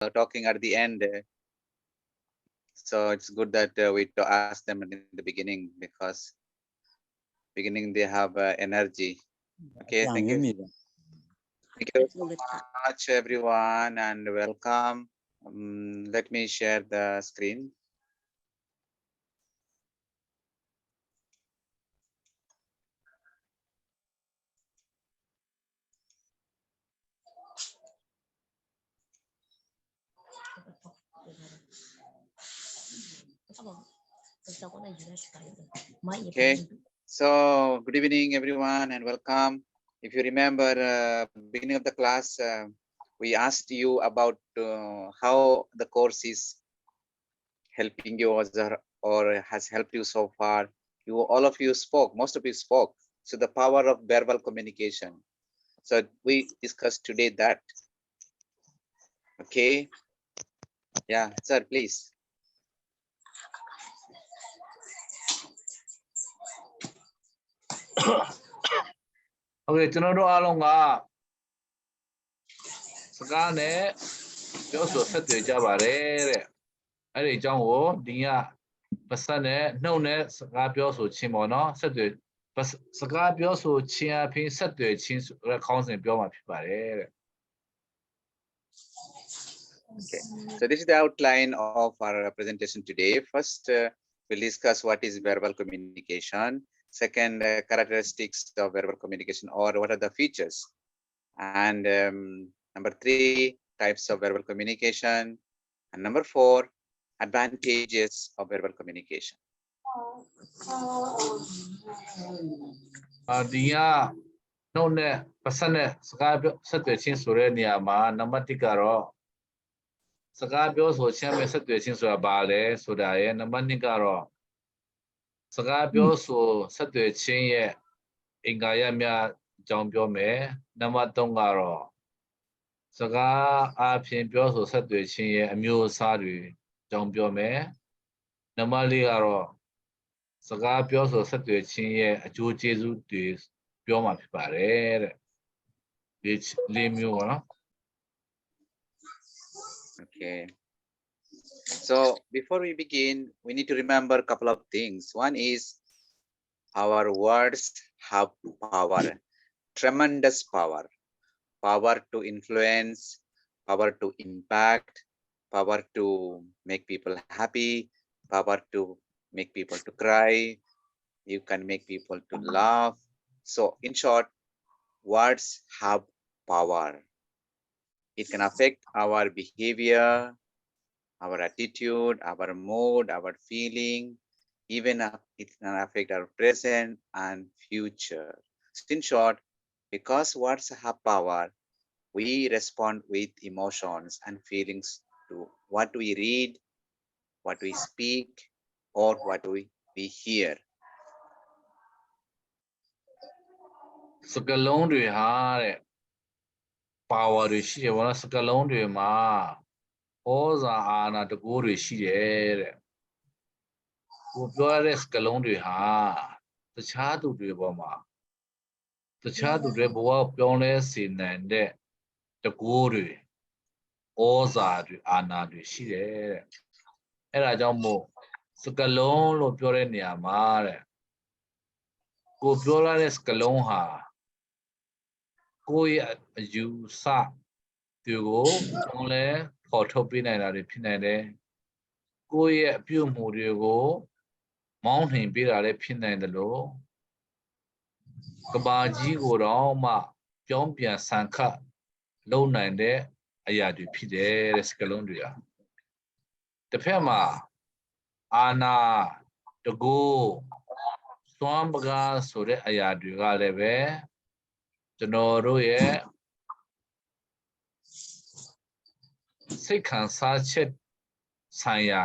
talking at the end. So it's good that we to ask them in the beginning because beginning they have energy. Okay, thank you. Thank you so much, everyone, and welcome. Let me share the screen. Okay, so good evening, everyone, and welcome. If you remember, beginning of the class, we asked you about how the course is helping you or has helped you so far. You all of you spoke, most of you spoke. So the power of verbal communication. So we discussed today that. Okay. Yeah, sir, please. Okay, ကျွန်တော်တို့အားလုံးကစကားနဲ့ပြောဆိုဆက်သွယ်ကြပါတယ်တဲ့အဲ့ဒီအကြောင်းကိုဒီကပါစက်နဲ့နှုတ်နဲ့စကားပြောဆိုခြင်းပေါ့နော်ဆက်သွယ်စကားပြောဆိုခြင်းအပြင်ဆက်သွယ်ခြင်းဆိုတဲ့ခေါင်းစဉ်ပြောမှာဖြစ်ပါတယ်တဲ့ Okay, so this is the outline of our presentation today. First, we'll discuss what is verbal communication. Second, characteristics of verbal communication, or what are the features. And number 3, types of verbal communication. And number 4, advantages of verbal communication. ဒီကနှုတ်နဲ့ပါစက်နဲ့စကားပြောဆက်သွယ်ခြင်းဆိုတဲ့နေရာမှာနံပါတ်1ကတော့စကားပြောဆိုခြင်းနဲ့ဆက်သွယ်ခြင်းဆိုတာဘာလဲဆိုတာရဲ့နံပါတ်2ကတော့စကားပြောဆိုဆက်သွယ်ခြင်းရဲ့အင်္ဂါရပ်များအကြောင်းပြောမယ်နံပါတ်3ကတော့စကားအားဖြင့်ပြောဆိုဆက်သွယ်ခြင်းရဲ့အမျိုးအစားတွေအကြောင်းပြောမယ်နံပါတ်4ကတော့စကားပြောဆိုဆက်သွယ်ခြင်းရဲ့အကျိုးကျေးဇူးတွေပြောမှာဖြစ်ပါတယ်တဲ့ဒီ၄မျိုးပေါ့နော် Okay. So before we begin, we need to remember a couple of things. One is our words have power, tremendous power, power to influence, power to impact, power to make people happy, power to make people to cry. You can make people to laugh. So in short, words have power. It can affect our behavior, our attitude, our mood, our feeling, even it can affect our present and future. In short, because words have power, we respond with emotions and feelings to what we read, what we speak, or what we hear. စကားလုံးတွေဟာတဲ့ power တွေရှိတယ်ဗောနော်စကားလုံးတွေမှာဩဇာအာဏာတကူတွေရှိတယ်တဲ့ကိုပြောရတဲ့စကားလုံးတွေဟာတခြားသူတွေပေါ်မှာတခြားသူတွေဘဝပြောင်းလဲစေနိုင်တဲ့တကူတွေဩဇာတွေအာဏာတွေရှိတယ်တဲ့အဲ့ဒါကြောင့်မို့စကားလုံးလို့ပြောတဲ့နေရာမှာတဲ့ကိုပြောရတဲ့စကားလုံးဟာကိုယ့်ရဲ့အယူဆတွေကိုပြောင်းလဲဖော်ထုတ်ပေးနိုင်တာတွေဖြစ်နိုင်တယ်ကိုယ့်ရဲ့အပြုအမူတွေကိုမောင်းနှင်ပေးတာလည်းဖြစ်နိုင်တယ်လို့ကဘာကြီးကိုတော့မှပြောင်းပြန်ဆန်ခတ်လုပ်နိုင်တဲ့အရာတွေဖြစ်တယ်တဲ့စကားလုံးတွေဟာတစ်ဖက်မှာအာနာတကူစွမ်းပကားဆိုတဲ့အရာတွေကလည်းပဲကျွန်တော်တို့ရဲ့စိတ်ခံစားချက်ဆိုင်ရာ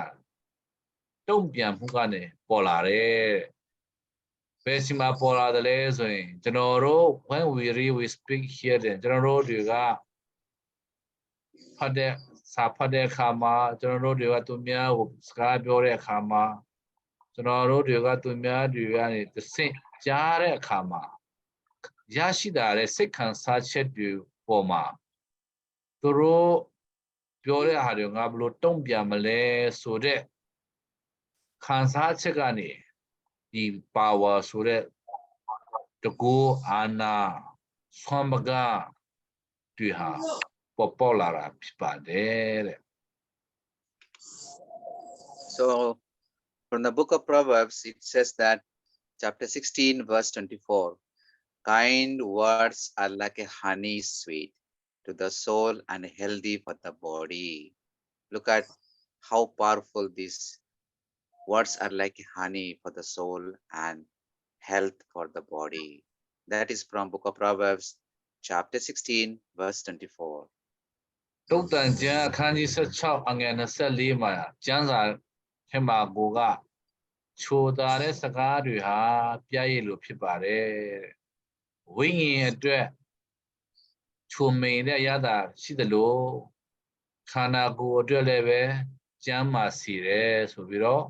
တုံ့ပြန်မှုကနေပေါ်လာတယ်ဘယ်စီမှာပေါ်လာတယ်လဲဆိုရင်ကျွန်တော်တို့ when we speak here တဲ့ကျွန်တော်တို့တွေကဖတ်တဲ့စာဖတ်တဲ့အခါမှာကျွန်တော်တို့တွေကသူများကိုစကားပြောတဲ့အခါမှာကျွန်တော်တို့တွေကသူများတွေကနေသင်ကြားတဲ့အခါမှာရရှိတာတဲ့စိတ်ခံစားချက်တွေပေါ်မှာသူတို့ ပြောတဲ့ဟာတွေငါဘလို့တုံ့ပြန်မလဲဆိုတဲ့ခံစားချက်ကနေဒီ power ဆိုတဲ့တကူအာနာဆွမ်းပကတွေဟာပေါ်လာတာဖြစ်ပါတယ်တဲ့ So from the book of Proverbs, it says that chapter 16, verse 24, kind words are like a honey sweet to the soul and healthy for the body. Look at how powerful these words are, like honey for the soul and health for the body. That is from book of Proverbs, chapter 16, verse 24. တုတ်တန်ကျမ်းအခန်းကြီး16အငယ်24မှာကျမ်းစာထဲမှာကိုကချိုတာတဲ့စကားတွေဟာပြည့်ရည်လို့ဖြစ်ပါတယ်တဲ့ဝိညာဉ်အတွက်ချိုမိန်တဲ့ရတာရှိသလိုခန္ဓာကိုယ်အတွက်လည်းပဲကျမ်းမာစီတယ်ဆိုပြီးတော့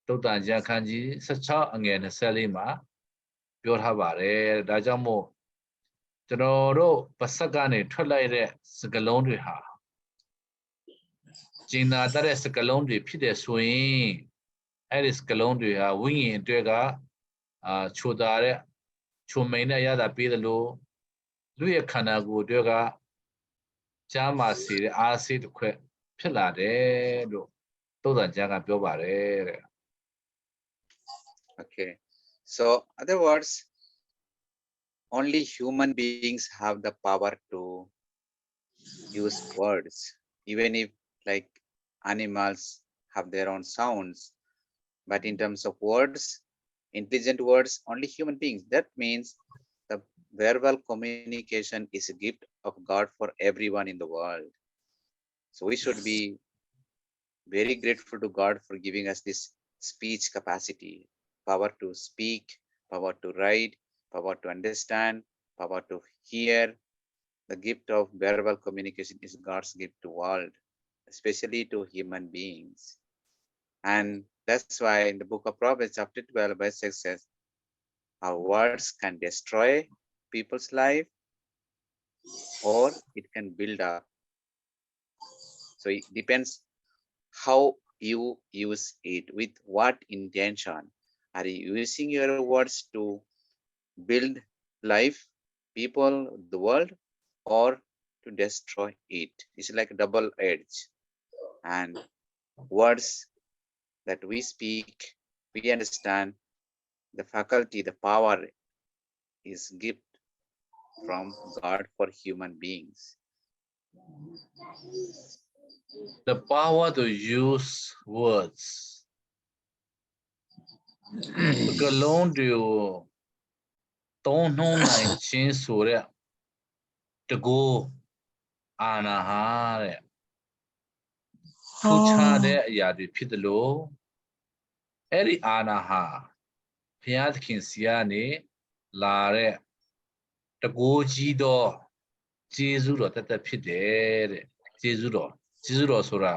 တုတ်တန်ကျမ်းအခန်းကြီး16အငယ်24မှာပြောထားပါတယ်ဒါကြောင့်မို့ကျွန်တော်တို့ပါစက်ကနေထွက်လိုက်တဲ့စကလုံးတွေဟာကျင်နာတတ်တဲ့စကလုံးတွေဖြစ်တယ်ဆိုရင်အဲ့ဒီစကလုံးတွေဟာဝိညာဉ်အတွက်ကချိုတာတဲ့ချိုမိန်တဲ့ရတာပေးတယ်လို့လူရဲ့ခန္ဓာကိုယ်အတွက်ကကျမ်းမာစီတဲ့အားစိတ်တစ်ခွက်ဖြစ်လာတယ်လို့တုတ်တန်ကျမ်းကပြောပါတယ်တဲ့ Okay. So, other words, only human beings have the power to use words, even if like animals have their own sounds. But in terms of words, intelligent words, only human beings. That means the verbal communication is a gift of God for everyone in the world. So we should be very grateful to God for giving us this speech capacity, power to speak, power to write, power to understand, power to hear. The gift of verbal communication is God's gift to world, especially to human beings. And that's why in the book of Proverbs, chapter 12, verse 6 says, our words can destroy people's life or it can build up. So it depends how you use it, with what intention. Are you using your words to build life, people, the world, or to destroy it? It's like a double edge. And words that we speak, we understand the faculty, the power is gift from God for human beings. The power to use words စကလုံးတွေကိုသုံးနှုံးနိုင်ခြင်းဆိုတဲ့တကူအာနာဟာတဲ့ထူးခြားတဲ့အရာတွေဖြစ်တယ်လို့အဲ့ဒီအာနာဟာဘုရားသခင်စီကနေလာတဲ့တကူကြီးတော့ကျေးဇူးတော်တသက်ဖြစ်တယ်တဲ့ကျေးဇူးတော်ဆိုတာ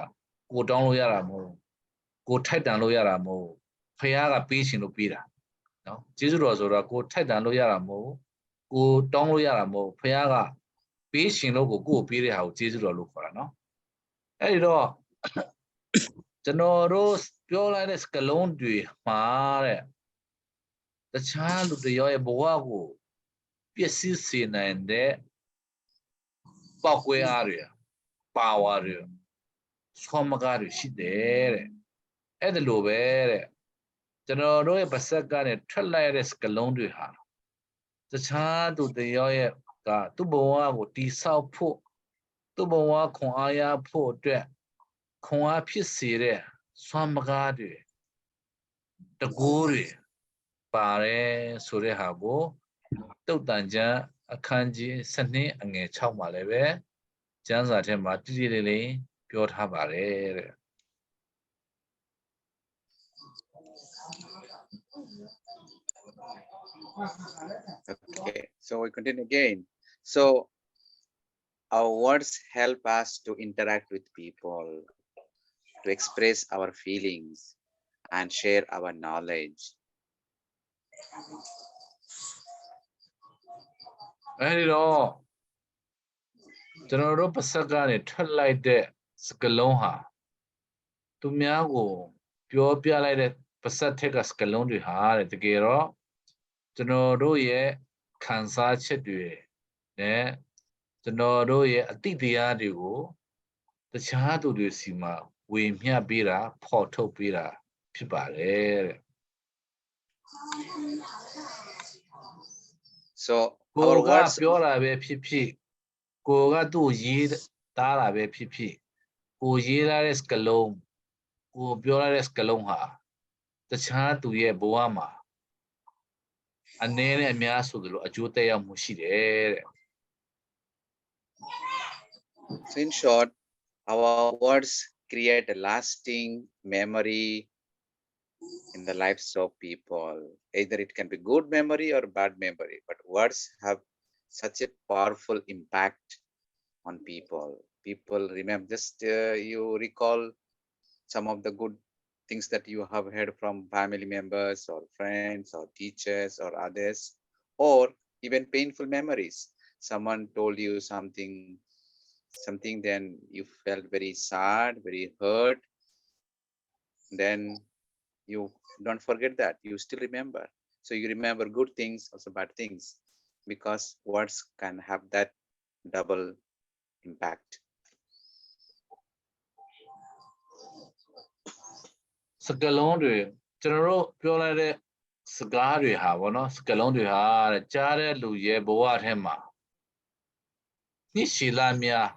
ကိုတောင်းလို့ရတာမဟုတ်ကိုထိုက်တန်လို့ရတာမဟုတ်ဘုရားကပေးရှင်လို့ပေးတာနော်ကျေးဇူးတော်ဆိုတာကိုထိုက်တန်လို့ရတာမဟုတ်ကိုတောင်းလို့ရတာမဟုတ်ဘုရားကပေးရှင်လို့ကိုကိုပေးတဲ့ဟာကိုကျေးဇူးတော်လို့ခေါ်တာနော်အဲ့ဒီတော့ကျွန်တော်တို့ပြောလိုက်တဲ့စကားလုံးတွေမှာတဲ့တခြားလူတယောက်ရဲ့ဘဝကိုပျက်စီးစေနိုင်တဲ့ပောက်ကွဲအားတွေပါဝါတွေဆွမ်းမကားတွေရှိတယ်တဲ့အဲ့ဒါလိုပဲတဲ့ကျွန်တော်တို့ရဲ့ပါစက်ကနေထွက်လိုက်တဲ့စကလုံးတွေဟာတခြားသူတယောက်ရဲ့ကသူ့ဘဝကိုတိဆောက်ဖို့သူ့ဘဝခွန်အားရဖို့အတွက်ခွန်အားဖြစ်စေတဲ့ဆွမ်းမကားတွေတကူတွေပါတယ်ဆိုတဲ့ဟာကိုတုတ်တန်ကျမ်းအခန်းကြီး7အငယ်6မှာလည်းပဲကျမ်းစာထဲမှာတိတိလေးလေးပြောထားပါတယ်တဲ့ Okay, so we continue again. So our words help us to interact with people, to express our feelings and share our knowledge. အဲဒီတော့ကျွန်တော်တို့ပါစက်ကနေထွက်လိုက်တဲ့ စကလုံးဟာသူများကိုပြောပြလိုက်တဲ့ပါစက်ထက်ကစကလုံးတွေဟာတဲ့တကယ်တော့ကျွန်တော်တို့ရဲ့ခံစားချက်တွေနဲ့ကျွန်တော်တို့ရဲ့အတိတ်တရားတွေကိုတခြားသူတွေစီမှာဝေမျှပေးတာဖော်ထုတ်ပေးတာဖြစ်ပါတယ်တဲ့ So ကို our က words, ပြောတာပဲဖြစ်ဖြစ်ကိုကသူ့ကိုရေးသားတာပဲဖြစ်ဖြစ်ကိုရေးလာတဲ့စကလုံးကိုပြောလာတဲ့စကလုံးဟာတခြားသူရဲ့ဘဝမှာအနေနဲ့အများဆိုသလိုအကျိုးသက်ရောက်မှုရှိတယ်တဲ့ so in short, our words create a lasting memory in the lives of people. Either it can be good memory or bad memory, but words have such a powerful impact on people. People remember, just you recall some of the good things that you have heard from family members or friends or teachers or others, or even painful memories. Someone told you something, then you felt very sad, very hurt. Then you don't forget that, you still remember. So you remember good things, also bad things, because words can have that double impact. စကလုံးတွေကျွန်တော်တို့ပြောလိုက်တဲ့စကားတွေဟာဗောနော်စကလုံးတွေဟာတဲ့ကြားတဲ့လူရဲ့ဘဝထဲမှာနှစ်ရှည်လများ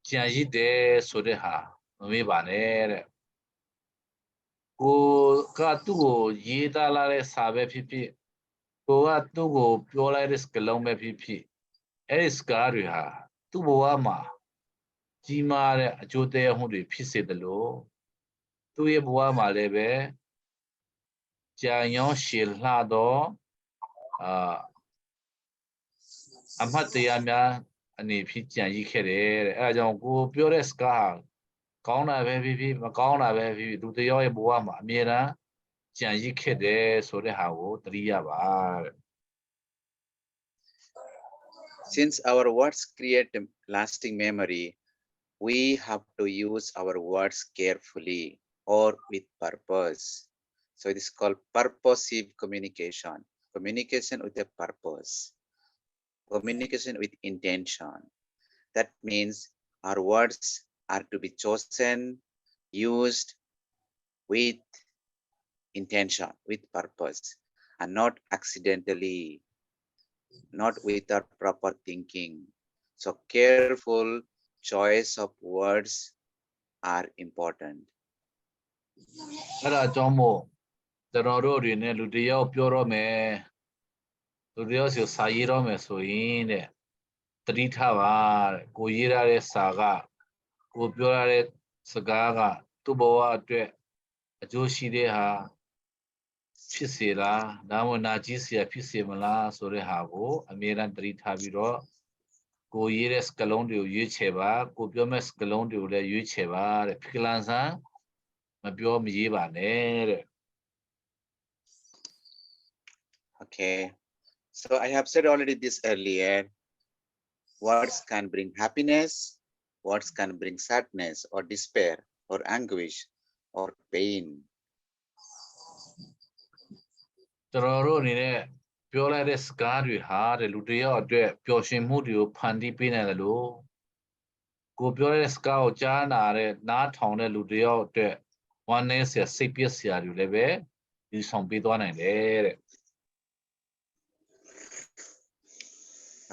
ကြံရစ်တယ်ဆိုတဲ့ဟာမမေ့ပါနဲ့တဲ့ကိုကသူ့ကိုရေးသားလာတဲ့စာပဲဖြစ်ဖြစ်ကိုကသူ့ကိုပြောလိုက်တဲ့စကလုံးပဲဖြစ်ဖြစ်အဲ့ဒီစကားတွေဟာသူ့ဘဝမှာကြီးမားတဲ့အကျိုးသက်ရောက်မှုတွေဖြစ်စေတယ်လို့သူ့ရဲ့ဘဝမှာလည်းပဲကြံရောရှည်လှတော့အမှတ်တရများအနေဖြင့်ကြံရည်ခဲ့တယ်တဲ့အဲဒါကြောင့်ကိုပြောတဲ့စကားကောင်းတာပဲဖြစ်ဖြစ်မကောင်းတာပဲဖြစ်ဖြစ်သူတယောက်ရဲ့ဘဝမှာအမြဲတမ်းကြံရည်ခဲ့တယ်ဆိုတဲ့ဟာကိုသတိရပါတဲ့ Since our words create a lasting memory, we have to use our words carefully or with purpose. So it is called purposive communication. Communication with a purpose. Communication with intention. That means our words are to be chosen, used with intention, with purpose, and not accidentally, not without proper thinking. So careful choice of words are important. အဲ့ဒါကြောင့်မို့ကျွန်တော်တို့တွေနဲ့လူတယောက်ပြောတော့မယ်လူတယောက်စီစာရေးတော့မယ်ဆိုရင်တဲ့သတိထားပါတဲ့ကိုရေးရတဲ့စာကကိုပြောရတဲ့စကားကသူ့ဘဝအတွက်အကျိုးရှိတဲ့ဟာဖြစ်စေလားဒါမှမဟုတ်နာကြီးเสียဖြစ်စေမလားဆိုတဲ့ဟာကိုအမြဲတမ်းသတိထားပြီးတော့ကိုရေးတဲ့စကားလုံးတွေကိုရွေးချယ်ပါကိုပြောမဲ့စကားလုံးတွေကိုလည်းရွေးချယ်ပါတဲ့ဖိကလန်ဆန်းမပြောမရေးပါနဲ့တဲ့ Okay, so I have said already this earlier. Words can bring happiness, words can bring sadness or despair or anguish or pain. ကျွန်တော်တို့အနေနဲ့ပြောလိုက်တဲ့စကားတွေဟာတဲ့လူတယောက်အတွက်ပျော်ရွှင်မှုတွေကိုဖန်တီးပေးနိုင်တယ်လို့ကိုပြောတဲ့စကားကိုကြားနာတဲ့နားထောင်တဲ့လူတယောက်အတွက်ဝမ်းနည်းစရာစိတ်ပျက်စရာတွေလည်းပဲဒီဆောင်ပေးသွားနိုင်တယ်တဲ့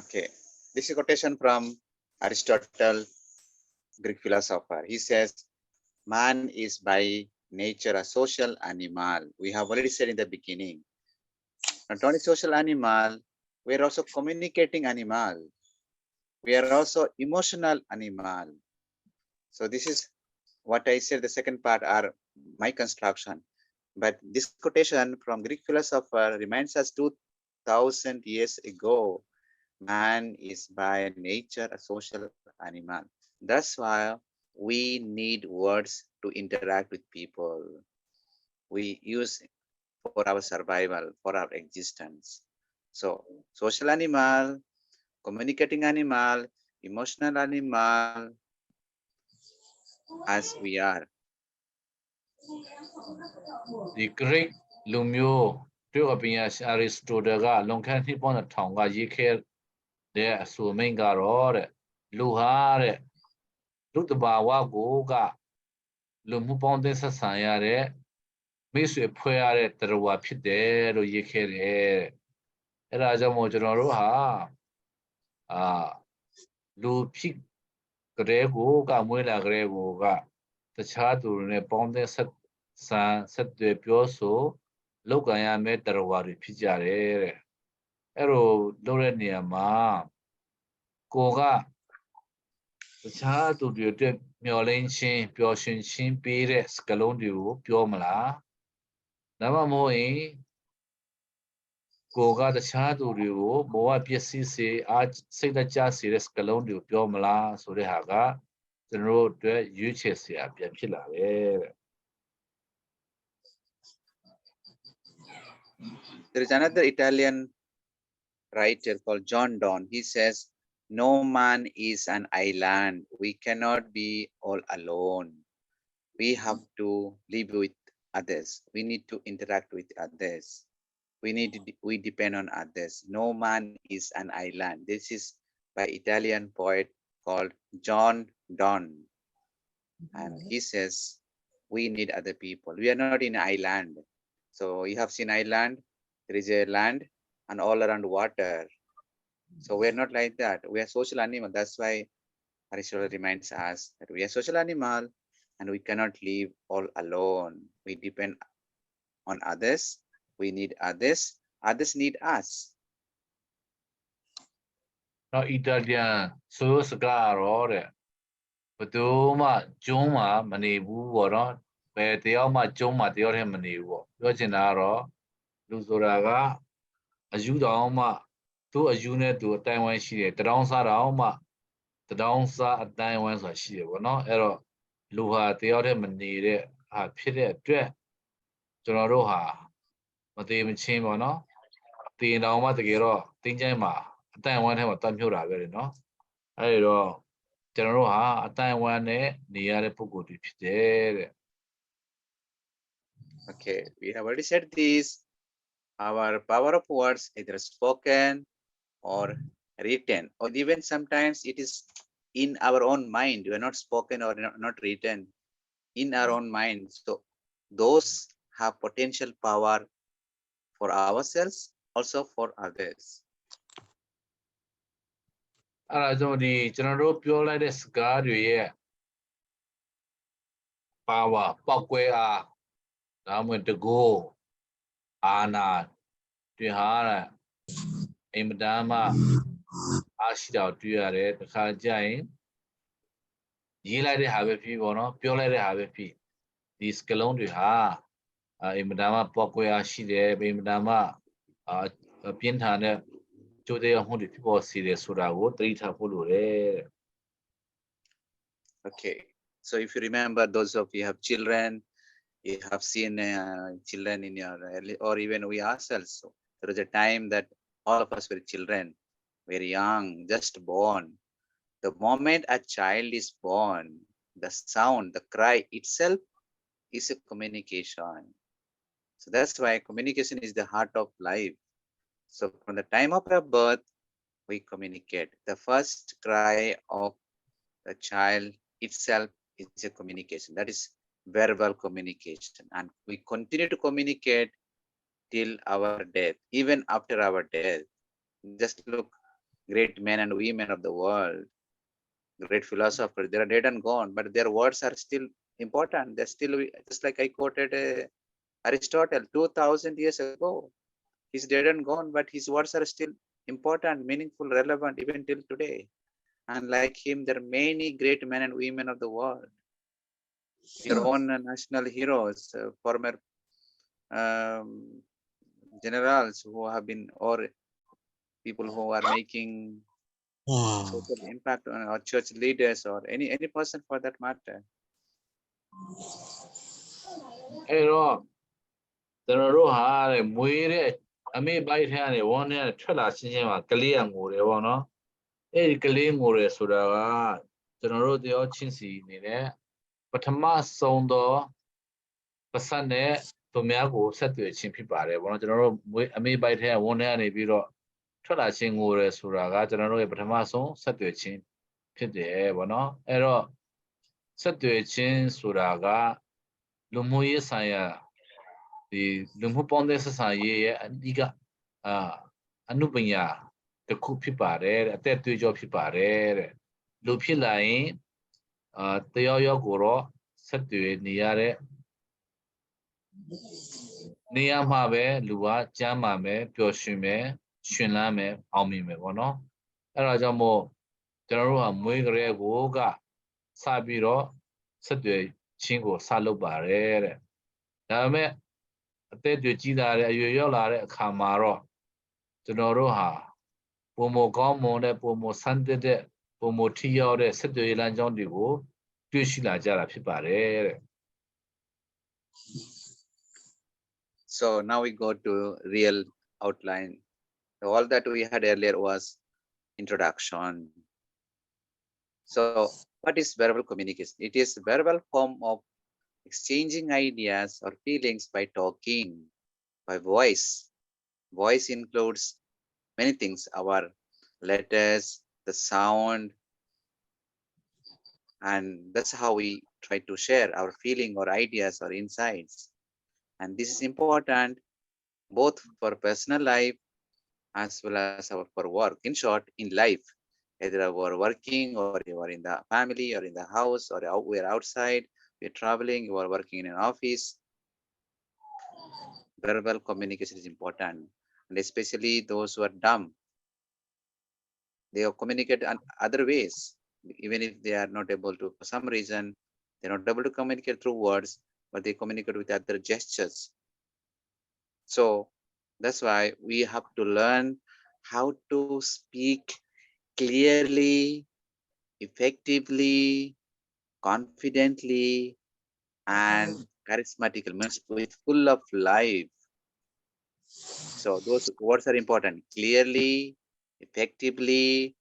Okay, this is a quotation from Aristotle, Greek philosopher. He says, man is by nature a social animal. We have already said in the beginning. Not only social animal, we are also communicating animal. We are also emotional animal. So this is what I said, the second part are my construction. But this quotation from Greek philosopher reminds us 2000 years ago, man is by nature a social animal. That's why we need words to interact with people. We use for our survival, for our existence. So social animal, communicating animal, emotional animal, as we are. The Greek လူမျိုးတို့အပြင်Aristotle ကလွန်ခဲ့နှစ်ပေါင်း1000ကရေးခဲ့တဲ့အဆိုမိန့်ကတော့တဲ့လူဟာတဲ့လူတဘာဝကိုကလူမှုပေါင်းသင်းဆက်ဆံရတဲ့မိတ်ဆွေဖွဲ့ရတဲ့တရားဖြစ်တယ်လို့ရေးခဲ့တယ်အဲ့ဒါကြောင့်မို့ကျွန်တော်တို့ဟာလူဖြစ်ကြတဲ့ကိုကမွေးလာကြတဲ့ကိုကတခြားသူတွေနဲ့ပေါင်းသင်းဆက်သွယ်ပြောဆိုလောက်ကန်ရမယ့်တရားတွေဖြစ်ကြတယ်တဲ့အဲ့လိုလုပ်တဲ့နေရာမှာကိုကတခြားသူတွေအတွက်မျောလင်းခြင်းပျော်ရွှင်ခြင်းပေးတဲ့စကားလုံးတွေကိုပြောမလားဒါမှမဟုတ်ရင်ကိုကတခြားသူတွေကိုဘဝပျက်စီးစေစိတ်တကြစေတဲ့စကားလုံးတွေကိုပြောမလားဆိုတဲ့ဟာကကျွန်တော်တို့အတွက်ရွေးချယ်စရာပြန်ဖြစ်လာတယ်တဲ့ There is another Italian writer called John Donne. He says, "No man is an island. We cannot be all alone. We have to live with others. We need to interact with others. We depend on others. No man is an island." This is by Italian poet called John Donne. And he says, we need other people. We are not in an island. So you have seen island, there is a land and all around water. So we are not like that. We are social animal. That's why Aristotle reminds us that we are social animal and we cannot live all alone. We depend on others. We need others. Others need us. Now Italian so scarဘယ်သူမှကျုံးမှာမနေဘူးပေါ့နော်ဘယ်တယောက်မှကျုံးမှာတယောက်တည်းမနေဘူးပေါ့ပြောချင်တာကတော့လူဆိုတာကအယူတော်မှသူ့အယူနဲ့သူအတိုင်းဝိုင်းရှိတယ်တတောင်းစားတော်မှတတောင်းစားအတိုင်းဝိုင်းဆိုတာရှိတယ်ပေါ့နော်အဲ့တော့လူဟာတယောက်တည်းမနေတဲ့ဟာဖြစ်တဲ့အတွက်ကျွန်တော်တို့ဟာမသေးမချင်းပေါ့နော်တည်တော်မှတကယ်တော့တင်းချိုင်းမှာအတိုင်းဝိုင်းထဲမှာတတ်မြုပ်တာပဲလေနော်အဲ့တော့ကျွန်တော်တို့ဟာအတိုင်းဝိုင်းနဲ့နေရတဲ့ပုဂ္ဂိုလ်တွေဖြစ်တယ်တဲ့ Okay, we have already said this. Our power of words either spoken or written, or even sometimes it is in our own mind. We are not spoken or not written, in our own mind. So those have potential power for ourselves, also for others. အဲ့ဒါကြောင့်ဒီကျွန်တော်တို့ပြောလိုက်တဲ့စကားတွေရဲ့ power ပောက်ကွဲအားဒါမှမဟုတ်တကောအာနာတွေဟာအင်မတန်မှအားရှိတာတွေ့ရတယ်တခါကြရင်ရေးလိုက်တဲ့ဟာပဲဖြစ်ပေါ့နော်ပြောလိုက်တဲ့ဟာပဲဖြစ်ဒီစကလုံးတွေဟာအင်မတန်မှပောက်ကွဲအားရှိတယ်အင်မတန်မှပြင်းထန်တဲ့ကြိုးတဲ့အမှုတွေဖြစ်ပေါ်စေတယ်ဆိုတာကိုသတိထားဖို့လိုတယ် Okay, so if you remember, those of you have children, you have seen children in your or even we ourselves. So there was a time that all of us were children, very young, just born. The moment a child is born, the sound, the cry itself is a communication. So that's why communication is the heart of life. So from the time of our birth, we communicate. The first cry of the child itself is a communication. That is verbal communication. And we continue to communicate till our death, even after our death. Just look, great men and women of the world, great philosophers, they are dead and gone, but their words are still important. They're still, just like I quoted Aristotle 2000 years ago. He's dead and gone, but his words are still important, meaningful, relevant even till today. And like him, there are many great men and women of the world. Your own national heroes, former generals who have been, or people who are making social impact on our church leaders, or any person for that matter. အဲ့တော့ကျွန်တော်တို့ဟာမွေးတဲ့အမေဘိုက်ထဲကနေဝန်းထဲကနေထွက်လာချင်းမှာကလေးကငိုတယ်ပေါ့နော်အဲ့ဒီကလေးငိုတယ်ဆိုတာကကျွန်တော်တို့တယောက်ချင်းစီနေနဲ့ Patama Sondo Pasane Tomiago set to a chimpy pare, one of general me by here, one any biro, Trolaching or Suraga, general Patamason, set to a chin, Pide, one error, set to a chin, Suraga, Lumuye Saya, the Lumuponde Saye, and Diga, Anubia, the Kupi pare, a dead to your pipare, Lupi line, the Yogoro, set to it near Niamave, Lua, Jamame, Pioshime, Shuname, Aumime, no? Erajamo, General Mugre, Woga, Sabiro, Sadu, Chingo, Salubare. Dame, a dead Gida, Yola, Camaro, Generoha, Pomo Gomo, Pomo Sanded, Pomo Tio, Sadu Lanjon Digo, Dushila Jara Pipare. So now we go to real outline. All that we had earlier was introduction. So what is verbal communication? It is a verbal form of exchanging ideas or feelings by talking, by voice. Voice includes many things, our letters, the sound, and that's how we try to share our feeling or ideas or insights. And this is important both for personal life as well as for work. In short, in life, either you are working or you are in the family or in the house or we are outside, we are traveling, you are working in an office, verbal communication is important. And especially those who are dumb, they communicate in other ways, even if they are not able to, for some reason, they're not able to communicate through words, but they communicate with other gestures. So that's why we have to learn how to speak clearly, effectively, confidently, and charismatically, means with full of life. So those words are important: clearly, effectively,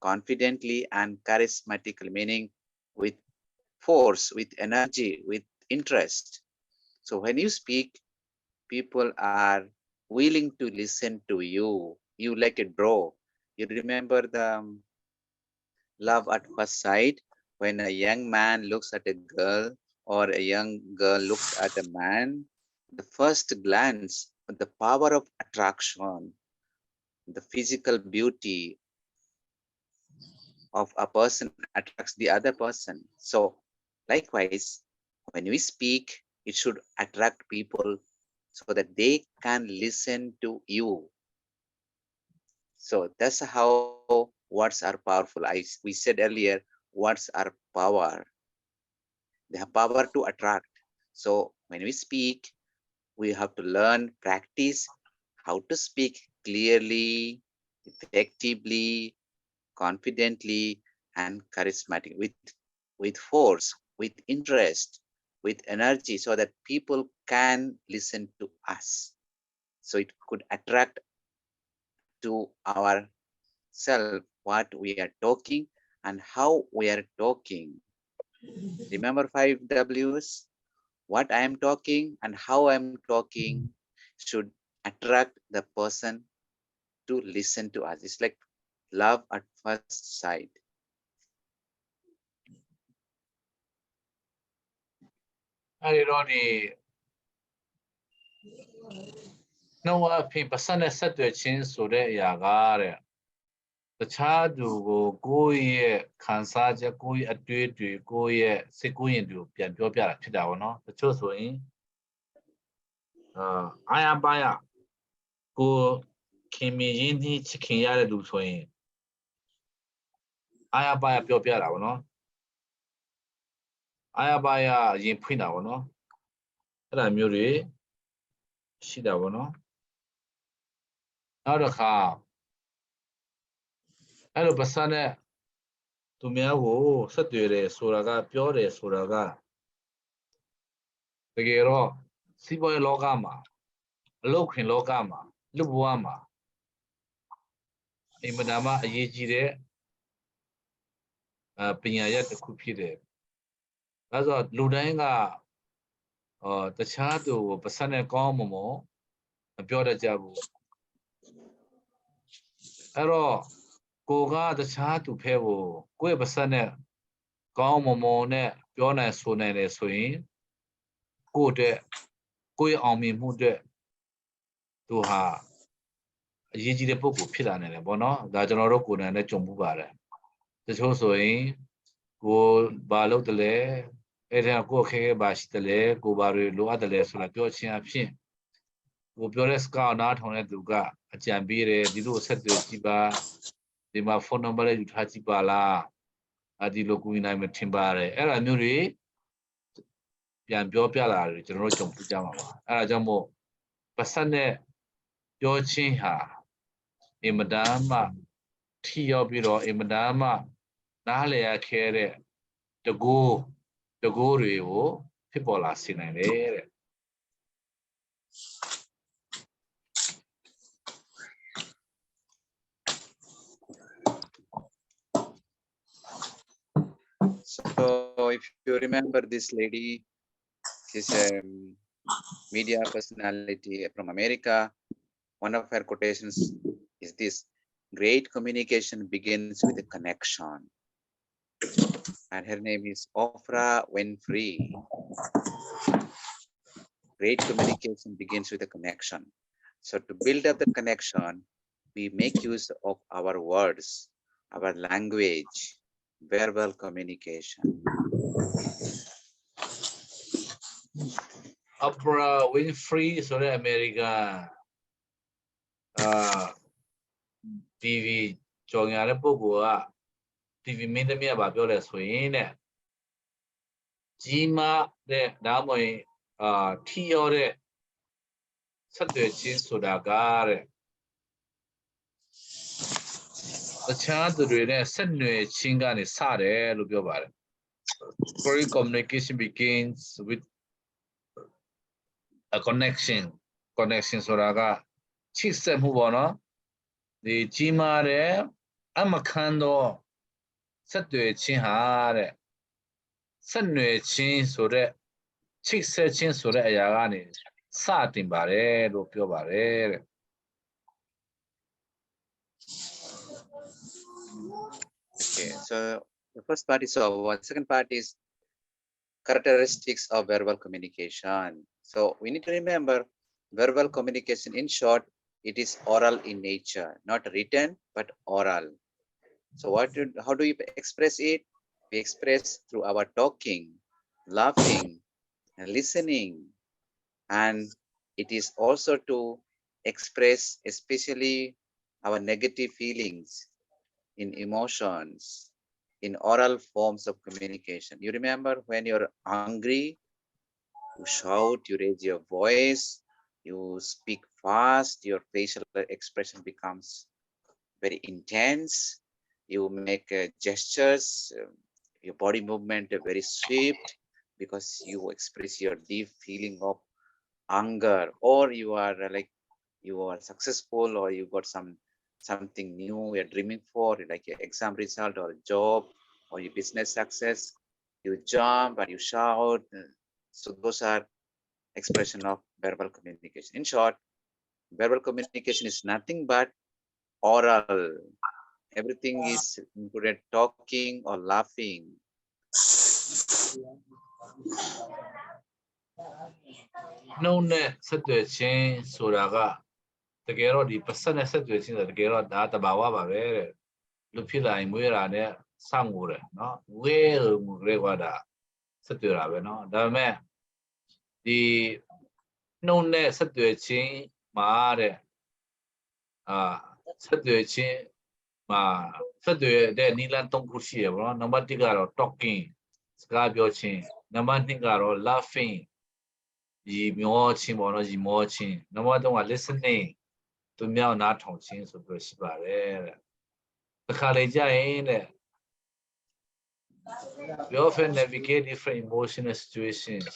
confidently, and charismatically, meaning with force, with energy, with interest. So when you speak, people are willing to listen to you. You like it, bro. You remember the love at first sight when a young man looks at a girl or a young girl looks at a man? The first glance, the power of attraction, the physical beauty of a person attracts the other person. So, likewise, when we speak, it should attract people so that they can listen to you. So that's how words are powerful. We said earlier, words are power. They have power to attract. So when we speak, we have to learn, practice how to speak clearly, effectively, confidently, and charismatic with force, with interest, with energy, so that people can listen to us. So it could attract to ourself what we are talking and how we are talking. Remember 5 W's? What I am talking and how I am talking should attract the person to listen to us. It's like love at first sight. No, I think Pasane set to a chin so that Yagare. The child will go ye, Kansaja, go ye, a duty, go ye, Seguin do, Pianopia, Pidano, the chosen. I am by a go Kimi Indi chicken yard do swing. I am by a Piopia, no? I am by a Yin Pina, no? And I'm Muri, she da no. Now the car. Hello, Pasane. To me, oh, Saturday, Suraga, Pure, Suraga. The Gero, Siboy Logama, Lokin Logama, Lubuama, Imanama, Yejire, Pinyaya, the Kupide. That's what Ludenga the child to Pasane Gomomo, a pure jabu. Ero, Goga the child to Pevo, Gue Pasane Gomomo, Piona Sune Swing, good, Gue on me mood to her. Yiji the book of Pilan and Bono, the general good and the Jombubare. The Chosoin, go Balo the lay, Eden go Bash the lay, go Baru, Lua the less on a pure chin. Go pure scout not on a duga, a jambire, the do set to Jiba, the ma phone number you Hachibala, a di Loguina Timbare, Era Muri, Yambio Piala, General Jompujama, Era Jambo, Pasane, your chin ha, a madama, tea of biro, a madama, Nale care, the go Rio, people are seen there. So if you remember this lady, she's a media personality from America. One of her quotations is this: great communication begins with a connection. And her name is Oprah Winfrey. Great communication begins with a connection. So to build up the connection, we make use of our words, our language, verbal communication. Oprah Winfrey, sorry, America. TV ကြော်ညာတဲ့ပုဂ္ဂိုလ်က TV မင်းသမီးကပြောလဲဆိုရင်တဲ့ကြီးမားတဲ့ဒါမှမဟုတ်ထီရောတဲ့ဆက်သွယ်ခြင်းဆိုတာကတဲ့တခြားသူတွေနဲ့ဆက်နွယ်ခြင်းကနေစတယ်လို့ပြောပါတယ် Foreign communication begins with a connection ဆိုတာကချိတ်ဆက်မှုပေါ့နော်ဒီကြီးမားတဲ့အမခန်းတော့ဆက်သွယ်ခြင်းဟာတဲ့ဆက်နွယ်ခြင်းဆိုတဲ့ချိတ်ဆက်ခြင်းဆိုတဲ့အရာကနေစတင်ပါတယ်လို့ပြောပါတယ်တဲ့ Okay, so the first part is over. The second part is characteristics of verbal communication. So we need to remember verbal communication, in short, it is oral in nature, not written, but oral. So how do we express it? We express through our talking, laughing, and listening. And it is also to express especially our negative feelings in emotions, in oral forms of communication. You remember when you're angry, you shout, you raise your voice, you speak fast, your facial expression becomes very intense, you make gestures, your body movement very swift because you express your deep feeling of anger, or you are like you are successful, or you got something new you're dreaming for, like your exam result or a job or your business success. You jump and you shout. So those are expression of verbal communication. In short, verbal communication is nothing but oral. Everything is included talking or laughing. နှုတ်နဲ့ဆက်သွယ်ခြင်းဆိုတာကတကယ်တော့ဒီပတ်စပ်နဲ့ဆက်သွယ်ခြင်းဆိုတာတကယ်တော့ဒါတဘာဝပါပဲတဲ့လူဖြစ်လာရင်မွေးတာနဲ့စငိုတယ်နော်ဝဲလို့ငိုရဲကွာဒါဆက်သွယ်တာပဲနော်ဒါပေမဲ့ဒီနှုတ်နဲ့ဆက်သွယ်ခြင်းမှာတဲ့ဆက်သွယ်ခြင်းမှာဆက်သွယ်တဲ့နည်းလမ်း၃ခုရှိရပါတော့နံပါတ်1ကတော့ talking စကားပြောခြင်းနံပါတ်2ကတော့ laughing ရီမောချင်းပေါ့နော်ရီမောချင်းနံပါတ်3က listening သူမြောက်နားထောင်ခြင်းဆိုပြီးရှိပါတယ်တဲ့တခါလေကြာရင်တဲ့ we often navigate different emotional situations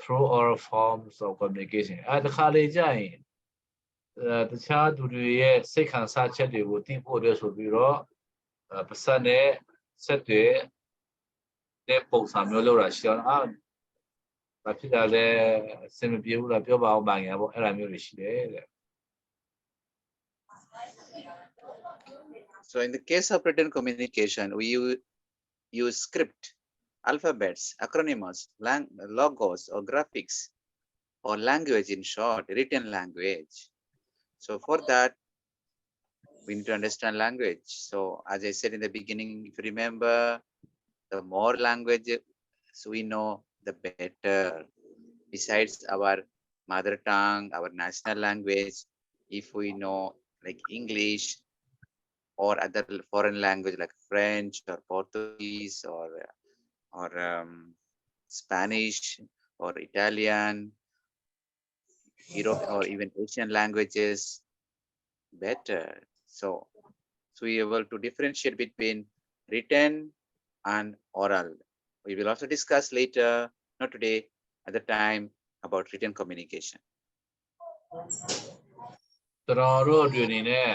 through all forms of communication တခါလေကြာရင်တခြားသူတွေရဲ့စိတ်ခံစားချက်တွေကိုသိဖို့အတွက်ဆိုပြီးတော့ပတ်စံနဲ့ဆက်တွေ တဲ့ပုံစံမျိုးလောက်တာရှိတော့ဘာဖြစ်တာလဲအစင်မပြေဘူးလားပြောပါအောင်ပါငယ်ပေါ့အဲ့လိုမျိုးတွေရှိတယ်တဲ့ So in the case of written communication, we use script, alphabets, acronyms, logos, or graphics, or language in short, written language. So for that, we need to understand language. So as I said in the beginning, if you remember, the more languages we know, the better. Besides our mother tongue, our national language, if we know like English or other foreign language like French or Portuguese or Spanish or Italian, Europe or even Asian languages, better. So we are able to differentiate between written and oral. We will also discuss later, not today, at the time, about written communication. တော်တို့တွေအနေနဲ့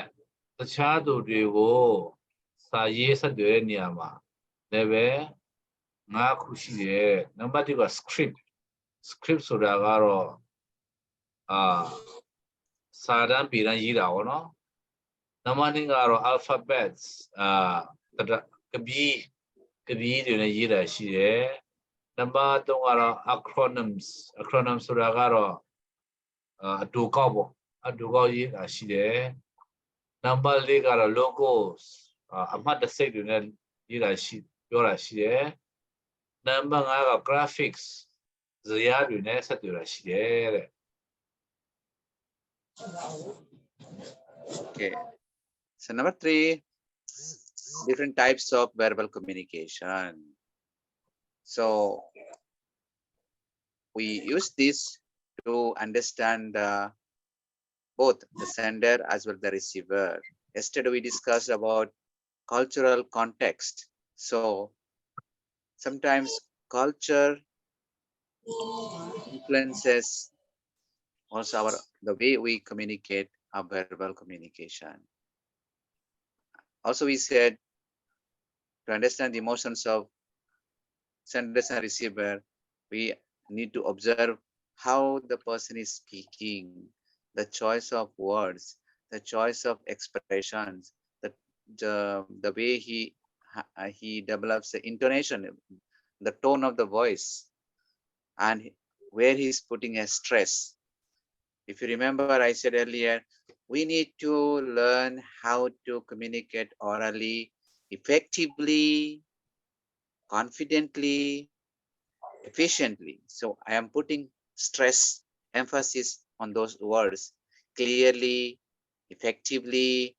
တခြားသူတွေကိုစာရေးဆက်သွယ်တဲ့နေရာမှာလည်းပဲ9ခုရှိတယ်နံပါတ်1က script ဆိုတာကတော့စာတမ်းပြည်တမ်းရေးတာပေါ့နော်နံပါတ်2ကတော့ alphabets ကပီးတွေနဲ့ရေးတာရှိတယ်နံပါတ်3ကတော့ acronyms ဆိုတာကတော့အတူကောက်ပေါ့အတူကောက်ရေးတာရှိတယ်နံပါတ်4ကတော့ logos အမှတ်တစိတ်တွေနဲ့ရေးတာရှိပြောတာရှိတယ်နံပါတ်5က graphics ဇာတ်တွေနဲ့ဆက်သွယ်တာရှိတယ်တဲ့ Okay. So number 3, different types of verbal communication. So we use this to understand both the sender as well as the receiver. Yesterday we discussed about cultural context. So sometimes culture influences also the way we communicate our verbal communication. Also we said to understand the emotions of senders and receiver, we need to observe how the person is speaking, the choice of words, the choice of expressions, the way he develops the intonation, the tone of the voice, and where he's putting a stress. If you remember, I said earlier, we need to learn how to communicate orally, effectively, confidently, efficiently. So I am putting stress, emphasis on those words clearly, effectively,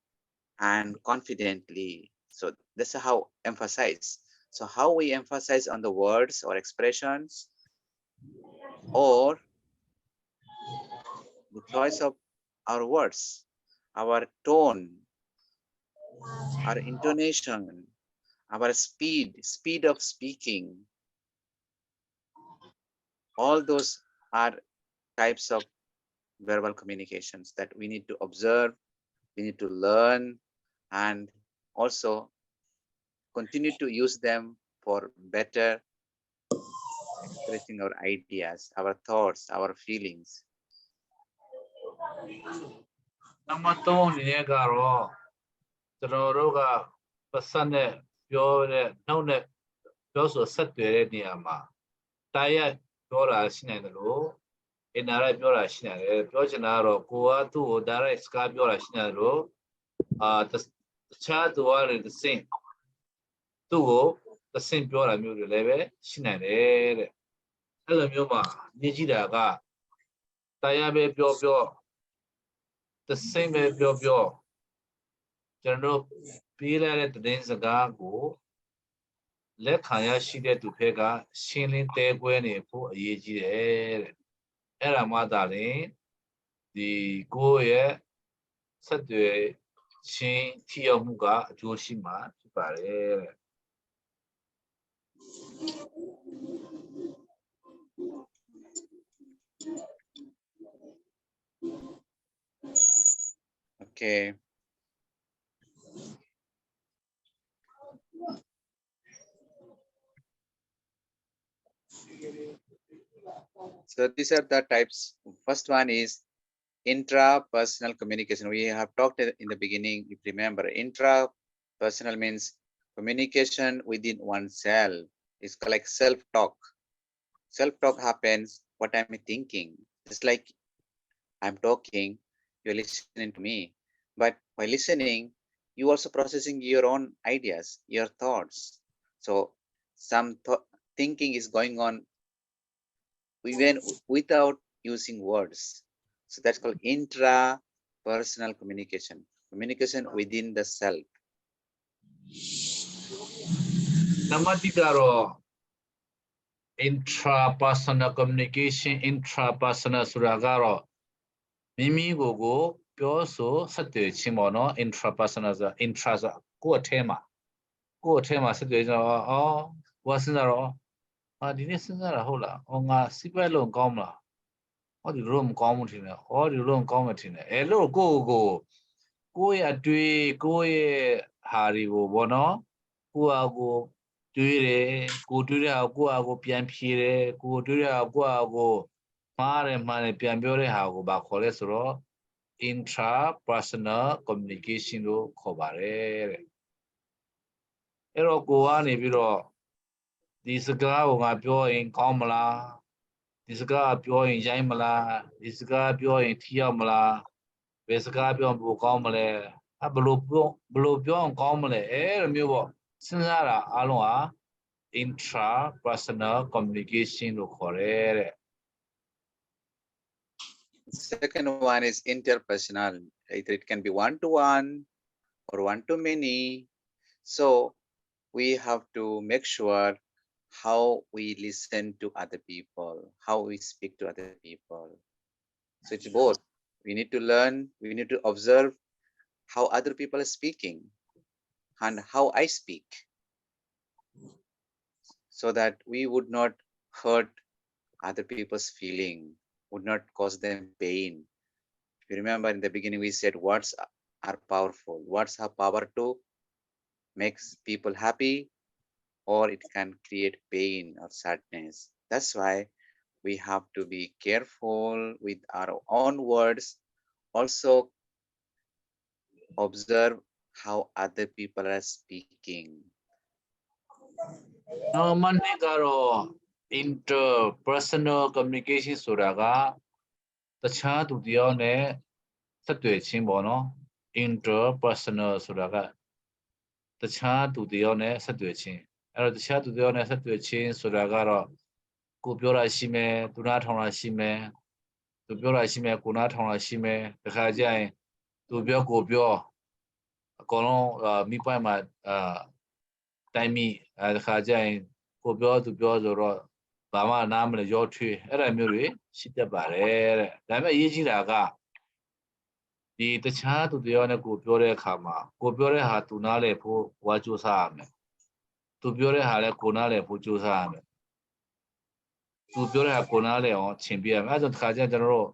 and confidently. So that's how emphasize. So how we emphasize on the words or expressions, or the choice of our words, our tone, our intonation, our speed of speaking. All those are types of verbal communications that we need to observe, we need to learn, and also continue to use them for better expressing our ideas, our thoughts, our feelings. နံပါတ်3အနေနဲ့ကတော့ကျွန်တော်တို့ကပတ်စံနဲ့ပြောတဲ့နှုတ်နဲ့ပြောဆိုဆက်သွယ်တဲ့နေရာမှာတိုက်ရိုက်ပြောတာရှိနိုင်တယ်လို့အင်နာရိုက်ပြောတာရှိနိုင်တယ်ပြောချင်တာကတော့ကိုကသူ့ကိုတိုက်ရိုက်စကားပြောတာရှိနိုင်တယ်လို့တခြားသူကလည်းတစ်ဆင့်သူ့ကိုတစ်ဆင့်ပြောတာမျိုးတွေလည်းပဲရှိနိုင်တယ်တဲ့အဲ့လိုမျိုးမှာနေကြည့်တာကတိုက်ရိုက်ပဲပြောတစ်ဆင့်ပဲပြောကျွန်တော်ပေးလိုက်တဲ့သတင်းစကားကိုလက်ခံရရှိတဲ့သူဖက်ကရှင်းလင်းတဲကွဲနေဖို့အရေးကြီးတယ်တဲ့အဲ့ဒါမှသာလျှင်ဒီကိုယ့်ရဲ့ဆက်သွယ်ချင်းထိရောက်မှုကအကျိုးရှိမှာဖြစ်ပါတယ်တဲ့ Okay. So these are the types. First one is intrapersonal communication. We have talked in the beginning, if you remember. Intrapersonal means communication within oneself. It's like self-talk. Self-talk happens what I'm thinking. Just like I'm talking, you're listening to me. But by listening, you also processing your own ideas, your thoughts. So some thinking is going on even without using words. So that's called intrapersonal communication, communication within the self. Namatikaro intrapersonal communication, intrapersonal suragaro. Mimi go pure so satu chimono intrapersonal intra go tema. Go tema satu oh was in theဒီနေ့စဉ်းစားတာဟုတ်လား။ငါစီးပွားရေးလုပ်ကောင်းမလား။ဟောဒီလိုမကောင်းဘူးထင်တယ်။ဟောဒီလိုကောင်းမှထင်တယ်။လို့ကိုယ့်ရဲ့အတွေ့ကိုယ့်ရဲ့ဟာတွေကိုဘောနော်။ကိုယ့်ဟာကိုတွေးတယ်။ကိုတွေးတဲ့ဟာကိုယ့်ဟာကိုပြန်ဖြေတယ်။ကိုတွေးတဲ့ဟာကိုယ့်ဟာကိုမှားတယ်ပြန်ပြောတဲ့ဟာကိုဘာခေါ်လဲဆိုတော့ intrapersonal communication လို့ခေါ်ပါတယ်တဲ့။အဲ့တော့ကိုကနေပြီးတော့ဒီစကားကိုငါပြောရင်ကောင်းမလားဒီစကားပြောရင်ရိုင်းမလားဒီစကားပြောရင်ထီရောက်မလားဘယ်စကားပြောရင်ပိုကောင်းမလဲဘယ်လိုပြောအောင်ကောင်းမလဲအဲ့လိုမျိုးပေါ့စဉ်းစားတာအားလုံးဟာ intrapersonal communication လို့ခေါ်တယ်တဲ့ Second one is interpersonal. Either it can be one-to-one or one-to-many. So we have to make sure how we listen to other people, how we speak to other people. So it's both. We need to learn, we need to observe how other people are speaking and how I speak, so that we would not hurt other people's feeling, would not cause them pain. If you remember in the beginning, we said words are powerful. Words have power to make people happy, or it can create pain or sadness. That's why we have to be careful with our own words. Also observe how other people are speaking. Normally ကတော့ interpersonal communication ဆိုတာကတခြားသူတယောက်နဲ့ဆက်သွယ်ခြင်းပေါ့နော် interpersonal ဆိုတာကတခြားသူတယောက်နဲ့ဆက်သွယ်ခြင်းအဲ့တော့တခြားသူတယောက်နဲ့ဆက်သွယ်ခြင်းဆိုတာကတော့ကိုပြောတာရှိမယ်သူနားထောင်တာရှိမယ်သူပြောတာရှိမယ်ကိုနားထောင်တာရှိမယ်တခါကျရင်သူပြောကိုပြောအကုန်လုံးမိပိုင်မှာတိုင်းမိတခါကျရင်ကိုပြောသူပြောဆိုတော့ဘာမှနားမလဲရောထွေးအဲ့ဒါမျိုးတွေရှိတတ်ပါတယ်တဲ့ဒါပေမဲ့အရေးကြီးတာကဒီတခြားသူတယောက်နဲ့ကိုပြောတဲ့အခါမှာကိုပြောတဲ့ဟာသူနားလဲဖို့ဝါကြိုးစားရမယ်သူပြောတဲ့ဟာလဲကိုနားလဲဖို့ကြိုးစားရမယ်သူပြောတဲ့ဟာကိုနားလဲအောင်ချင်ပြရမယ်အဲ့ဒါဆိုတခါကျရင်ကျွန်တော်တို့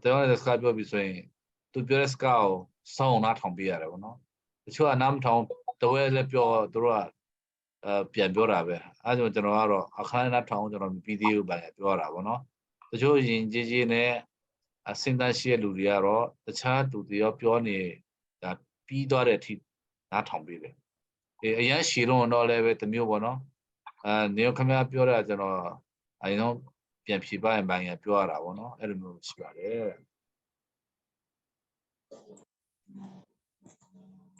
တယောက်နဲ့စကားပြောပြီးဆိုရင်သူပြောတဲ့စကားကိုစောင်းအောင်နားထောင်ပြရတယ်ပေါ့နော်တချို့ကနားမထောင်တဝဲလည်းပြောသူတို့ကပြန်ပြောတာပဲအဲဒါကျွန်တော်ကတော့အခါနဲ့ထောင်ကျွန်တော်မပြီးသေးဘူးပဲပြောတာပေါ့နော်တချို့ရင်ကြီးနဲ့အစင်တန်းရှိတဲ့လူတွေကတော့တခြားသူတွေရောပြောနေတာပြီးသွားတဲ့အထိနားထောင်ပြီးတယ်အရန်ရှည်တော့လည်းပဲတမျိုးပေါ့နော်နေခမပြောတာကျွန်တော်အရင်တော့ပြန်ဖြေပါရင်ပိုင်းပြောရတာပေါ့နော်အဲ့လိုမျိုးရှိပါတယ်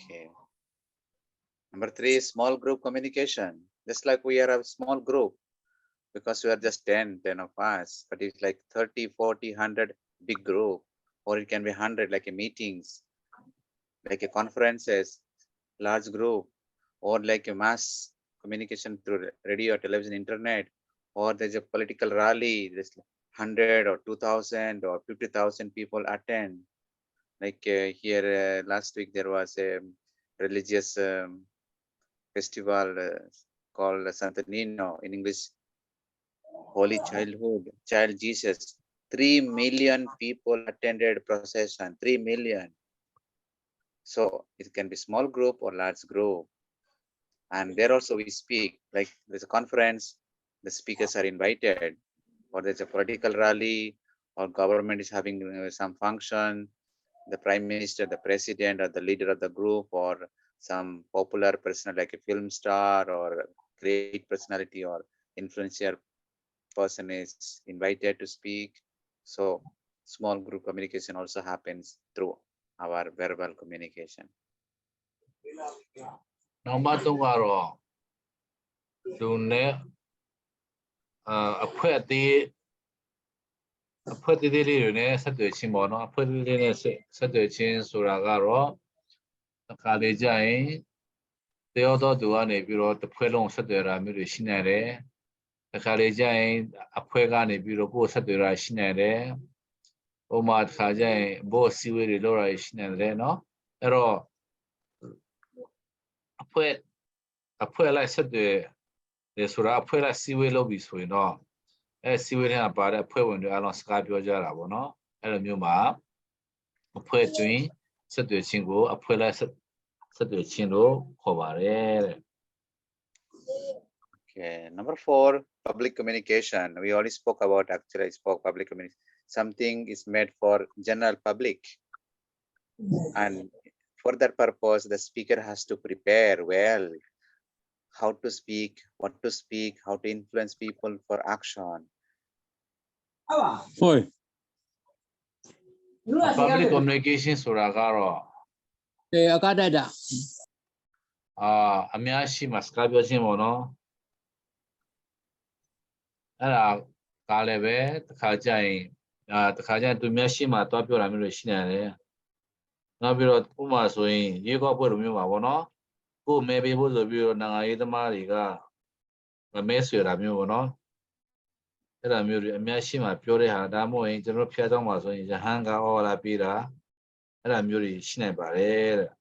Okay. Number 3 is small group communication. Just like we are a small group, because we are just 10 of us, but it's like 30, 40, 100 big group, or it can be 100 like a meetings, like a conferences, large group, or like a mass communication through radio, television, internet, or there's a political rally, there's 100 or 2,000 or 50,000 people attend. Like here last week there was a religious festival called Santanino, in English, Holy Childhood, Child Jesus. 3 million people attended procession, 3 million. So it can be small group or large group. And there also we speak, like there's a conference, the speakers are invited, or there's a political rally, or government is having some function, the prime minister, the president, or the leader of the group, or some popular person like a film star or great personality or influential person is invited to speak. So small group communication also happens through our verbal communication. Number 3 ကတော့လူနဲ့အဖွဲ့အသေးလေးတွေနဲ့ဆက်သွယ်ခြင်းပေါ့နော်အဖွဲ့သေးလေးနဲ့ဆက်သွယ်ခြင်းဆိုတာကတော့အခါလေးကြရင်တယောက်တော့သူကနေပြီးတော့တစ်ဖွဲ့လုံးဆက်သွယ်တာမျိုးတွေရှိနေတယ်အခါလေးကြရင်အဖွဲ့ကနေပြီးတော့ကိုယ်ဆက်သွယ်တာရှိနေတယ်ဥပမာတစ်ခါကျရင်ဘော့စီဝေးတွေလောက်တာရှိနေတယ်နော်အဲ့တော့အဖွဲ့လိုက်ဆက်သွယ်တယ်ဆိုတာအဖွဲ့လိုက်စီဝေးလုပ်ပြီးဆိုရင်တော့စီဝေးထဲမှာပါတဲ့အဖွဲ့ဝင်တွေအားလုံးစကားပြောကြတာပေါ့နော်အဲ့လိုမျိုးမှာအဖွဲ့တွင်ဆက်သွယ်ခြင်းကိုအဖွဲ့လိုက်ဆက်သွယ်ခြင်းလို့ခေါ်ပါတယ်တဲ့ Okay, number 4, public communication. We already spoke about, actually I spoke public communication. Something is made for general public, and for that purpose the speaker has to prepare well how to speak, what to speak, how to influence people for action. Public communication ဆိုတာကတော့အကတက်တာ အများရှိမှစကားပြောခြင်းပေါ့နော်အဲ့ဒါကလည်းပဲတစ်ခါကျရင်သူများရှိမှတွားပြောတာမျိုးတွေရှိနေတယ်နောက်ပြီးတော့ဥပမာဆိုရင်ရေကောက်ပွဲလိုမျိုးပါပေါ့နော်ကိုယ်မဲပေးဖို့ဆိုပြီးတော့နိုင်ငံရေးသမားတွေကမဲဆွေတာမျိုးပေါ့နော်အဲ့ဒါမျိုးတွေအများရှိမှပြောတဲ့ဟာဒါမှမဟုတ်ရင်ကျွန်တော်ဖျားကြောင်းမှာဆိုရင်ရဟန်းကဩဝါဒပေးတာအဲ့ဒါမျိုးတွေရှိနေပါတယ်တဲ့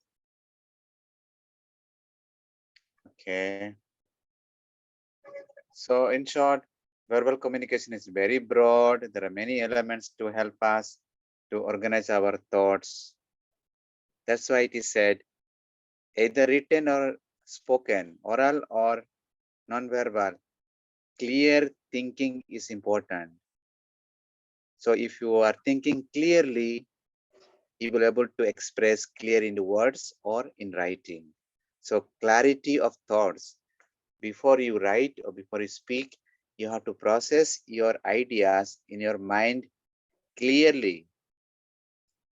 Okay, so in short, verbal communication is very broad. There are many elements to help us to organize our thoughts. That's why it is said either written or spoken, oral or non-verbal, clear thinking is important. So if you are thinking clearly, you will be able to express clear in the words or in writing. So clarity of thoughts. Before you write or before you speak, you have to process your ideas in your mind clearly.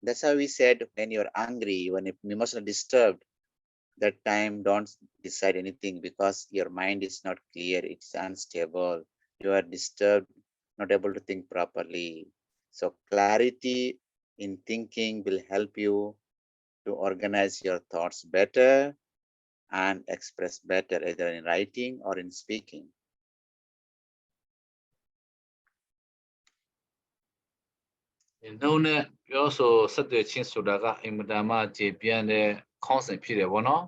That's how we said when you're angry, when you're emotionally disturbed, that time don't decide anything because your mind is not clear, it's unstable. You are disturbed, not able to think properly. So clarity in thinking will help you to organize your thoughts better and express better either in writing or in speaking. No နဲ့ပြောဆိုဆက်သွယ်ခြင်းဆိုတာကအင်မတန်မှကျေပြန့်တဲ့ခေါင်းစဉ်ဖြစ်တယ်ဗောနော်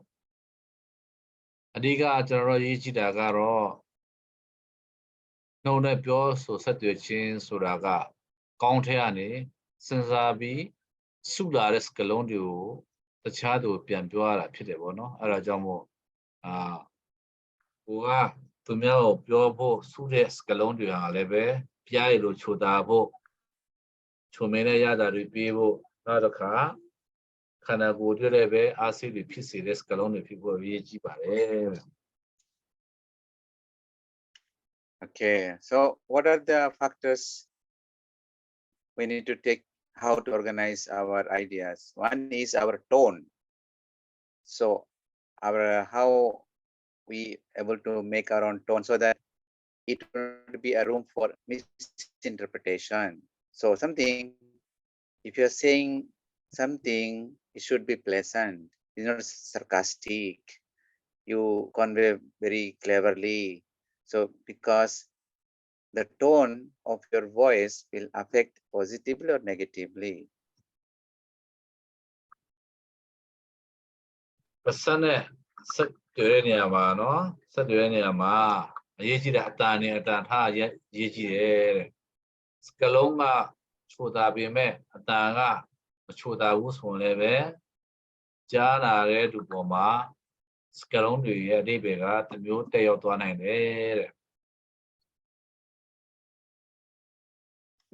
အဓိကကျွန်တော်ရေးကြည့်တာကတော့ No နဲ့ပြောဆိုဆက်သွယ်ခြင်းဆိုတာကကောင်းထဲကနေစဉ်းစားပြီးစုလာတဲ့စကားလုံးတွေကိုတခြားသူပြန်ပြောရတာဖြစ်တယ်ဗောနော်အဲ့ဒါကြောင့်မို့ကိုကသူများကိုပြောဖို့စုတဲ့စကားလုံးတွေဟာလည်းပဲပြရည်လို့ချိုတာဖို့ချုံမဲနဲ့ရတာတွေပြေးဖို့နောက်တစ်ခါခန္ဓာကိုယ်တွေလည်းပဲအားစိတ်တွေဖြစ်စေတဲ့စကားလုံးတွေဖြစ်ဖို့အရေးကြီးပါတယ် Okay, so what are the factors we need to take how to organize our ideas? One is our tone. So our how we able to make our own tone so that it will be a room for misinterpretation. So something, if you're saying something, it should be pleasant, it's not sarcastic. You convey very cleverly. So because the tone of your voice will affect positively or negatively. ဆက်နဲ့ဆက်တွေ့တဲ့နေရာမှာနော်ဆက်တွေ့တဲ့နေရာမှာအရေးကြီးတဲ့အတန်နဲ့အတန်ထားရေးကြည့်တယ်တဲ့စကလုံးကချိုတာပေမဲ့အတန်ကမချိုတာဘူးဆိုရင်လည်းပဲကြားလာတဲ့သူပေါ်မှာစကလုံးတွေရဲ့အဓိပ္ပာယ်ကတစ်မျိုးတက်ရောက်သွားနိုင်တယ်တဲ့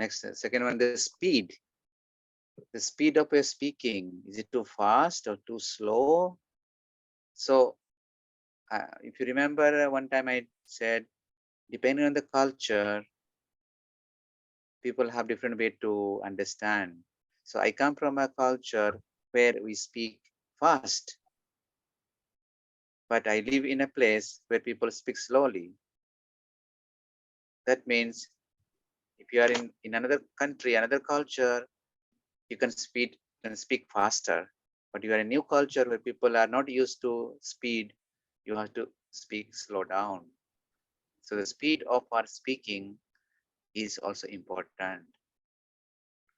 Next, second one, the speed. The speed of your speaking, is it too fast or too slow? So if you remember, one time I said, depending on the culture, people have different way to understand. So I come from a culture where we speak fast, but I live in a place where people speak slowly. That means if you are in another country, another culture, you can speak faster. But you are in a new culture where people are not used to speed, you have to speak slow down. So the speed of our speaking is also important.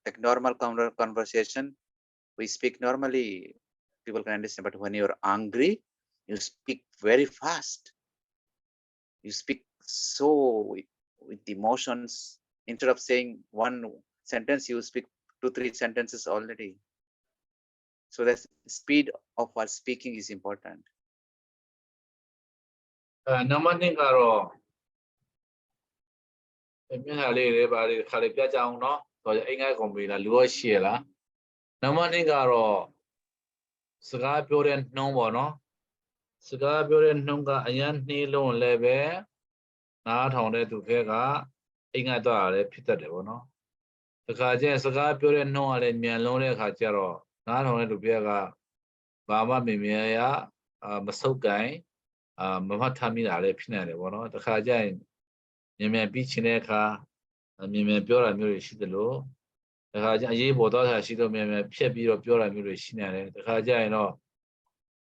Like normal conversation, we speak normally, people can understand. But when you're angry, you speak very fast. You speak so with emotions. Instead of saying one sentence, you speak 2-3 sentences already. So the speed of our speaking is important. Number 2ကတော့မျက်နှာလေးတွေပါလေခါလေးပြကြအောင်နော်ဆိုတော့အိမ်ငယ်ကွန်ပျူတာလူရောရှိရလား Number 2ကတော့စကားပြောတဲ့နှုံးပေါ့နော်စကားပြောတဲ့နှုံးကအရင်နှီးလုံးလည်းပဲနားထောင်တဲ့သူဖက်ကအိမ်ငယ်တော့လည်းဖြစ်တတ်တယ်ပေါ့နော်တခါကျရင်စကားပြောတဲ့နှုံးကလည်းမြန်လုံးတဲ့အခါကျတော့နားထောင်တဲ့သူဖက်ကဘာမှမမြင်ရမဆုပ်ကိုင်မမှတ်ထားမိတာလည်းဖြစ်နေတယ်ပေါ့နော်တခါကျရင်မြန်ပြီးချင်တဲ့အခါမြန်ပြောတာမျိုးတွေရှိတယ်လို့တခါကျအရေးပေါ်တော့ရှိတော့မြန်ဖြတ်ပြီးတော့ပြောတာမျိုးတွေရှိနေတယ်တခါကျရင်တော့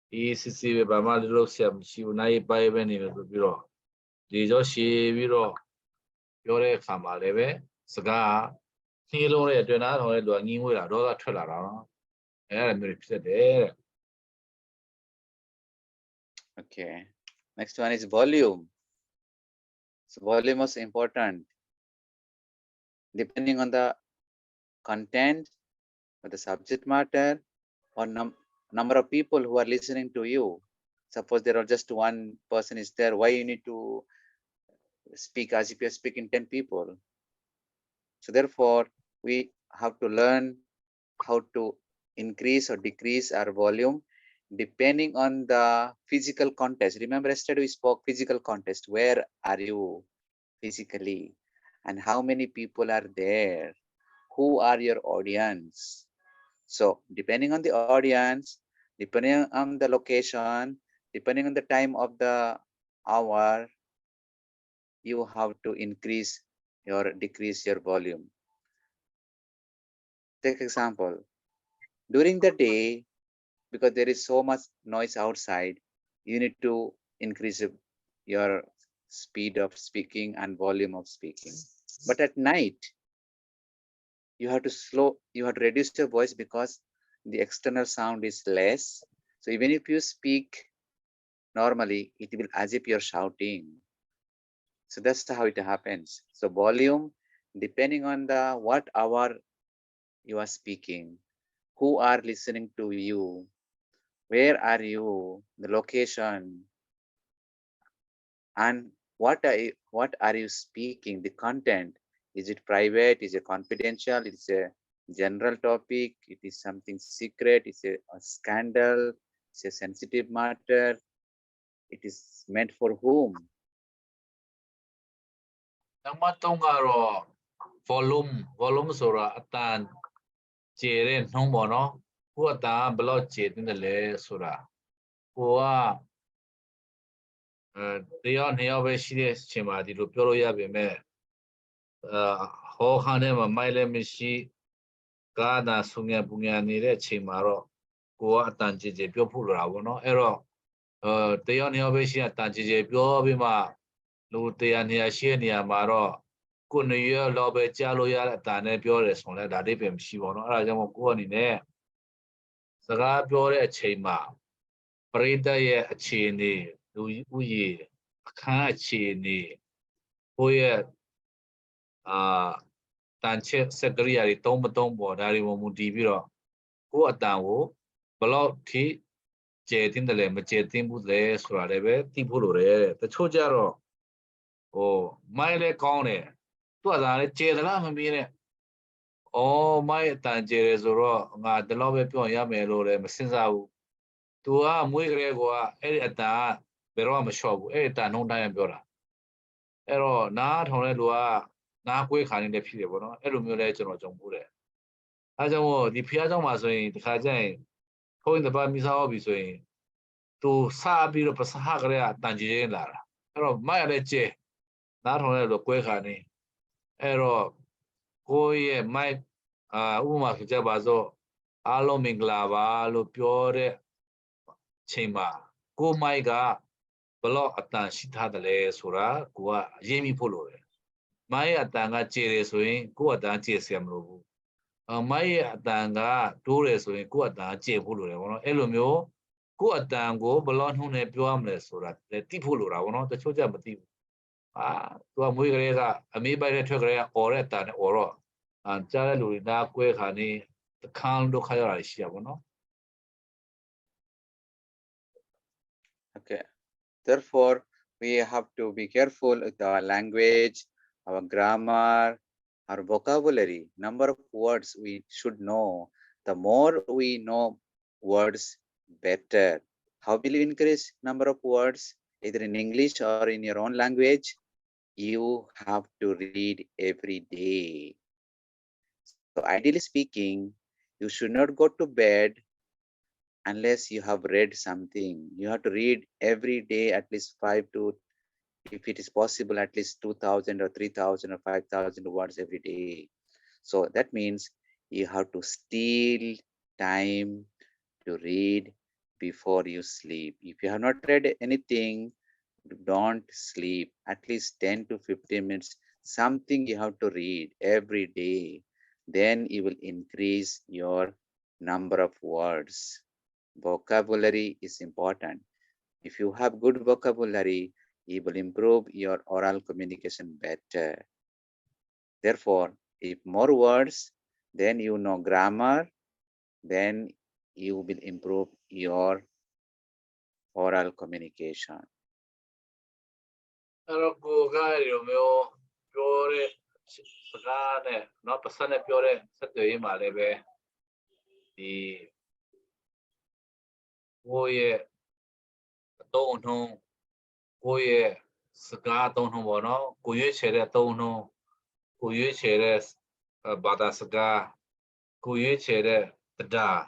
ဒီစစ်စစ်ပဲဘာမှလုပ်ဆရာမရှိဘူးနိုင်ပိုင်းပဲနေလို့ဆိုပြီးတော့ဒီကြောရှည်ပြီးတော့ပြောတဲ့အခါမှာလည်းပဲစကားနှီးလုံးတဲ့အတွင်းသားထောင်တဲ့လူကငင်းဝေးတာဒေါသထွက်လာတာနော်အဲ့ဒါမျိုးတွေဖြစ်တယ်တဲ့ Okay. Next one is volume. So volume is important. Depending on the content or the subject matter or number of people who are listening to you. Suppose there are just one person is there, why you need to speak as if you're speaking 10 people? So therefore, we have to learn how to increase or decrease our volume depending on the physical context. Remember yesterday we spoke physical context. Where are you physically? And how many people are there? Who are your audience? So depending on the audience, depending on the location, depending on the time of the hour, you have to increase or decrease your volume. Take example. During the day, because there is so much noise outside, you need to increase your speed of speaking and volume of speaking. But at night, you have to reduce your voice because the external sound is less. So even if you speak normally, it will as if you're shouting. So that's how it happens. So volume, depending on the what hour you are speaking, who are listening to you, where are you, the location, and what are you speaking, the content. Is it private? Is it confidential? It's a general topic? It is something secret? It's a scandal? It's a sensitive matter? It is meant for whom? Number 3ကတော့ volume ဆိုတာအတန်ကျယ်တဲ့နှုံးပေါ့နော်ကိုအတန်ဘယ်လောက်ကျယ်တဲ့လဲဆိုတာကိုကတယောက်နှစ်ယောက်ပဲရှိတဲ့အချိန်မှာဒီလိုပြောလို့ရပေမဲ့ဟောခန်းထဲမှာမိုက်လည်းမရှိကားသာဆုငယ်ပူငယ်နေတဲ့အချိန်မှာတော့ကိုကအတန်ကျယ်ကျယ်ပြောဖို့လိုတာပေါ့နော်အဲ့တော့တယောက်နှစ်ယောက်ပဲရှိတဲ့အတန်ကျယ်ကျယ်ပြောပြီးမှလူတရားနေရာရှိတဲ့နေရာမှာတော့ကိုနေရတော့ပဲကြားလို့ရတဲ့အတန်နဲ့ပြောတယ်ဆိုတော့ဒါတိပင်မရှိပါတော့အဲ့ဒါကြောင့်မို့ကိုအနေနဲ့စကားပြောတဲ့အချိန်မှာပရိသတ်ရဲ့အခြေအနေလူဦးရေအခန်းအခြေအနေကိုရဲ့တန်ချက်စက်ကရိယာတွေသုံးမသုံးပေါ်ဒါတွေမူတည်ပြီးတော့ကိုအတန်ကိုဘလောက်ထိကျယ်တင်တယ်လဲမကျယ်တင်ဘူးလဲဆိုတာလည်းပဲသိဖို့လိုတယ်တချို့ကြတော့မိုင်းလဲကောင်းတယ်သူကသာလဲကျယ်သလားမမင်းနဲ့ Oh, my Tangeres or not the lobby pion yamelo, since I to a muy grego, Edita, Beroma shop, Edita, no time bora. Ero, not only Lua, not quick handing the people, Elumulation or Jambure. As I was the Piazza was in the Kajan, going the Bamisa Obis to Sabi of Pasahagrea, Tangier. Ero, my leche, not only the quick honey. Ero, Koye, my Uma Jabazo, Alo Minglava, Lo Piore, Chima, Go my ga, Balo Atan Shita the Le Sura, Gua, Jamie Polo. My Atanga Chere swing, Go Atan Chesiam Lobu. My Atanga, Tore swing, Go Atan Chepulu, Elomio, Go Atango, Balon Hune Puamle Sura, the Tipulura, the Chojamati. To a Muigrega, a me by the Togrea or Etan or and Jalurina, Quake Honey, the Kando Kayara Shiabono. Okay. Therefore, we have to be careful with our language, our grammar, our vocabulary, number of words we should know. The more we know words, better. How will you increase number of words, either in English or in your own language? You have to read every day. So ideally speaking, you should not go to bed unless you have read something. You have to read every day at least 5 to, if it is possible, at least 2,000 or 3,000 or 5,000 words every day. So that means you have to steal time to read before you sleep. If you have not read anything, don't sleep. At least 10 to 15 minutes, something you have to read every day. Then you will increase your number of words. Vocabulary is important. If you have good vocabulary, you will improve your oral communication better. Therefore, if more words, then you know grammar, then you will improve your oral communication. Go Gario, Pure, Sagane, not Pasana Pure, Saturday Malebe, the Oye, don't know, Oye, Saga don't know, no, Goye Chere don't know, Goye Cheres, Bada Saga, Goye Chere, the Da,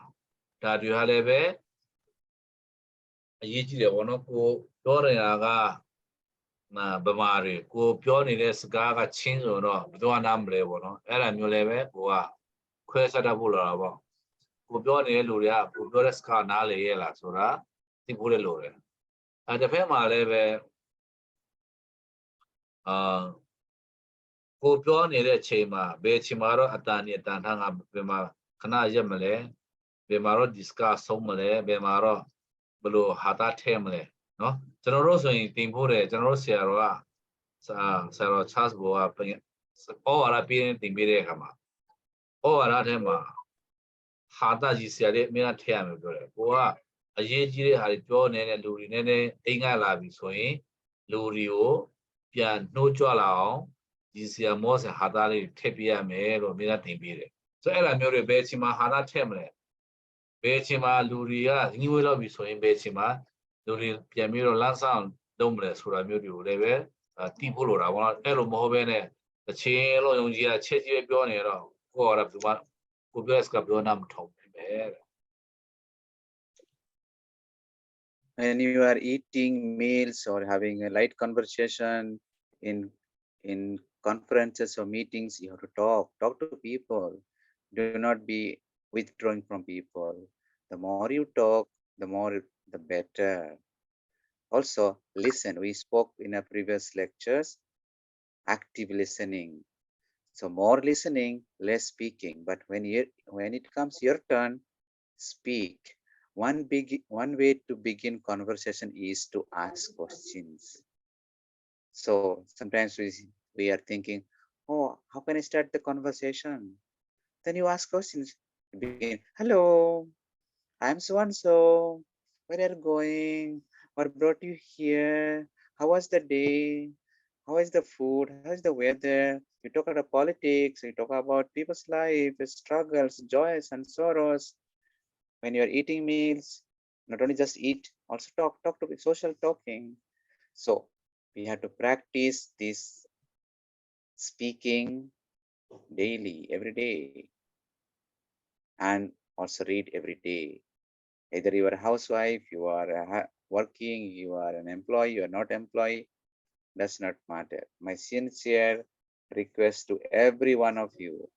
Da you have a Yiji, one of Go, Doriaga. ဗမာတွေကိုပြောနေတဲ့စကားကချင်းဆိုတော့ဘယ်သူကနားမလဲပေါ့နော်အဲ့ဒါမျိုးလည်းပဲကိုကခွဲဆက်တတ်ဖို့လိုတာပေါ့ကိုပြောနေတဲ့လူတွေကကိုပြောတဲ့စကားနားလေရဲ့လားဆိုတာသိဖို့လည်းလိုတယ်အဲ့တစ်ဖက်မှာလည်းပဲကိုပြောနေတဲ့ချိန်မှာဘယ်ချိန်မှာတော့အတန်နဲ့အတန်ထမ်းကဘယ်မှာခဏရက်မလဲဘယ်မှာတော့ discuss ဆုံးမလဲဘယ်မှာတော့ဘယ်လိုဟာတာထဲမလဲနော်ကျွန်တော်တို့ဆိုရင်တင်ဖို့တယ်ကျွန်တော်တို့ဆရာတော်ကဆရာတော် Charles ဘောကဩဝါဒပေးတင်ပေးတဲ့အခါမှာဩဝါဒထဲမှာဟာတာကြီးဆရာလေးအများထည့်ရမယ်ပြောတယ်ကိုကအရေးကြီးတဲ့ဟာတွေပြောနေတဲ့လူတွေနဲ့အိမ်ကလာပြီဆိုရင်လူတွေကိုပြန်နှိုးကြွလာအောင်ဒီဆရာမောဆရာဟာတာလေးထည့်ပြရမယ်လို့အများတင်ပေးတယ်ဆိုတော့အဲ့လိုမျိုးတွေဘယ်အချိန်မှာဟာတာထည့်မလဲဘယ်အချိန်မှာလူတွေကညီဝဲတော့ပြီဆိုရင်ဘယ်အချိန်မှာလူတွေပြန်ပြီးတော့လမ်းဆောင်လုပ်မလဲဆိုတာမျိုးတွေကိုလည်းပဲတီးဖို့လိုတာပေါ့နော်အဲ့လိုမဟုတ်ဘဲနဲ့တစ်ချင်းလုံးယုံကြည်ရချက်ကြီးပြောနေတော့ကိုကတော့ဒီမှာကိုပြောစကပြောနာမထုံပဲ When you are eating meals or having a light conversation in conferences or meetings, you have to talk to people. Do not be withdrawing from people. The more you talk, the better. Also, listen. We spoke in our previous lectures, active listening. So more listening, less speaking. But when it comes your turn, speak. One way to begin conversation is to ask questions. So sometimes we are thinking, oh, how can I start the conversation? Then you ask questions. You begin, hello, I'm so and so. Where are you going? What brought you here? How was the day? how is the food, how is the weather. You talk about politics, you talk about people's life, struggles, joys and sorrows. When you're eating meals, not only just eat, also talk to social talking. So we have to practice this speaking daily, every day, and also read every day. Either you are a housewife, you are working, you are an employee, you are not employee, does not matter. My sincere request to every one of you,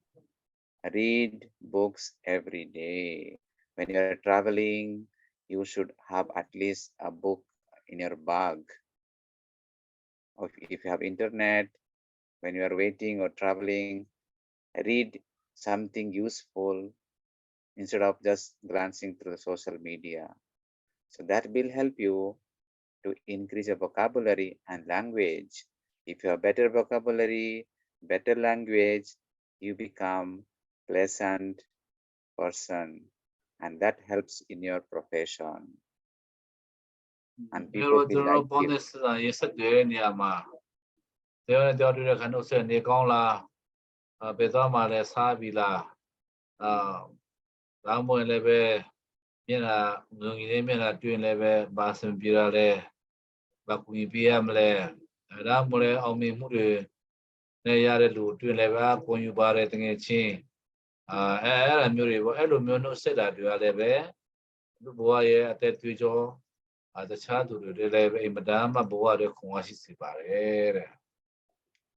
read books every day. When you are traveling, you should have at least a book in your bag. Or if you have internet, when you are waiting or traveling, read something useful instead of just glancing through the social media. So that will help you to increase your vocabulary and language. If you have better vocabulary, better language, you become pleasant person, and that helps in your profession, and people will General like you. bonus is a good near There are kind of say Nikonla, Bedamale Sabila, Ramo leve, Mina, Nungimina, doing leve, Basim Pirale, Bakumi Piamle, Ramore, Omi Muru, Nayare Lu, doing leve, when you bar it in a chin. Era Muri, Elumono said that you are leve, the boy at that tujo, at the child to the leve, a madame, a boy, the Kumashi Sipare.